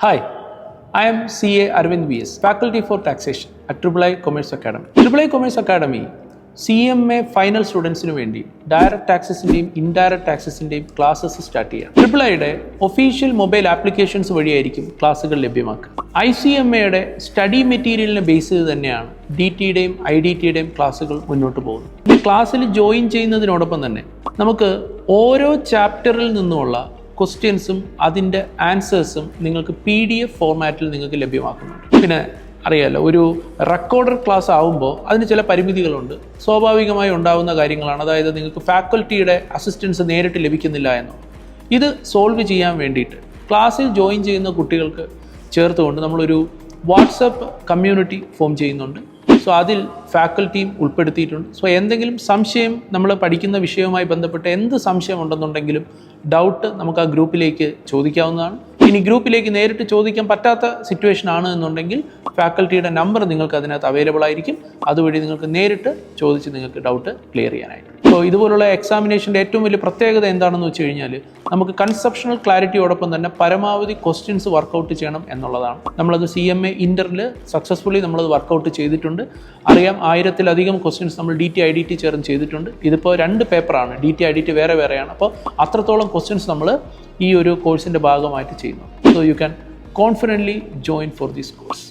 Hi, I am CA Arvind VS, Faculty for Taxation at III Commerce Academy. III Commerce Academy CMA final സ്റ്റുഡൻസിന് വേണ്ടി direct ടാക്സസിൻ്റെയും indirect ടാക്സസിൻ്റെയും classes start ചെയ്യാം. IIIയുടെ official mobile applications വഴിയായിരിക്കും ക്ലാസ്സുകൾ ലഭ്യമാക്കുക. ICMAയുടെ study മെറ്റീരിയലിനെ base ചെയ്ത് തന്നെയാണ് DTയുടെയും IDTയുടെയും ക്ലാസ്സുകൾ മുന്നോട്ട് പോകുന്നത്. ഈ ക്ലാസ്സിൽ ജോയിൻ ചെയ്യുന്നതിനോടൊപ്പം തന്നെ നമുക്ക് ഓരോ ചാപ്റ്ററിൽ നിന്നുമുള്ള ക്വസ്റ്റ്യൻസും അതിൻ്റെ ആൻസേഴ്സും നിങ്ങൾക്ക് PDF ഫോർമാറ്റിൽ നിങ്ങൾക്ക് ലഭ്യമാക്കുന്നുണ്ട്. പിന്നെ അറിയാമല്ലോ, ഒരു റെക്കോർഡഡ് ക്ലാസ് ആവുമ്പോൾ അതിന് ചില പരിമിതികളുണ്ട്. സ്വാഭാവികമായി ഉണ്ടാകുന്ന കാര്യങ്ങളാണ്. അതായത് നിങ്ങൾക്ക് ഫാക്കൽറ്റിയുടെ അസിസ്റ്റൻസ് നേരിട്ട് ലഭിക്കുന്നില്ല എന്നോ. ഇത് സോൾവ് ചെയ്യാൻ വേണ്ടിയിട്ട് ക്ലാസ്സിൽ ജോയിൻ ചെയ്യുന്ന കുട്ടികൾക്ക് ചേർത്തുകൊണ്ട് നമ്മളൊരു വാട്സപ്പ് കമ്മ്യൂണിറ്റി ഫോം ചെയ്യുന്നുണ്ട്. സോ അതിൽ ഫാക്കൽറ്റിയും ഉൾപ്പെടുത്തിയിട്ടുണ്ട്. സോ എന്തെങ്കിലും സംശയം, നമ്മൾ പഠിക്കുന്ന വിഷയവുമായി ബന്ധപ്പെട്ട് എന്ത് സംശയം ഉണ്ടെന്നുണ്ടെങ്കിലും ഡൗട്ട് നമുക്ക് ആ ഗ്രൂപ്പിലേക്ക് ചോദിക്കാവുന്നതാണ്. ഇനി ഗ്രൂപ്പിലേക്ക് നേരിട്ട് ചോദിക്കാൻ പറ്റാത്ത സിറ്റുവേഷൻ ആണ് എന്നുണ്ടെങ്കിൽ ഫാക്കൽറ്റിയുടെ നമ്പർ നിങ്ങൾക്ക് അതിനകത്ത് അവൈലബിൾ ആയിരിക്കും. അതുവഴി നിങ്ങൾക്ക് നേരിട്ട് ചോദിച്ച് നിങ്ങൾക്ക് ഡൗട്ട് ക്ലിയർ ചെയ്യാനായിട്ട്. സോ ഇതുപോലുള്ള എക്സാമിനേഷൻ്റെ ഏറ്റവും വലിയ പ്രത്യേകത എന്താണെന്ന് വെച്ച് കഴിഞ്ഞാൽ നമുക്ക് കൺസെപ്ഷണൽ ക്ലാരിറ്റിയോടൊപ്പം തന്നെ പരമാവധി ക്വസ്റ്റ്യൻസ് വർക്കൗട്ട് ചെയ്യണം എന്നുള്ളതാണ്. നമ്മളത് CMA ഇൻ്ററിൽ സക്സസ്ഫുള്ളി നമ്മളത് വർക്കൗട്ട് ചെയ്തിട്ടുണ്ട്. അറിയാം, 1000-ലധികം ക്വസ്റ്റ്യൻസ് നമ്മൾ DT IDT ചേർന്ന് ചെയ്തിട്ടുണ്ട്. ഇതിപ്പോൾ 2 പേപ്പറാണ്, DT IDT വേറെ വേറെയാണ്. അപ്പോൾ അത്രത്തോളം ക്വസ്റ്റ്യൻസ് നമ്മൾ ഈ ഒരു കോഴ്സിൻ്റെ ഭാഗമായിട്ട് ചെയ്യുന്നു. So you can confidently join for this course.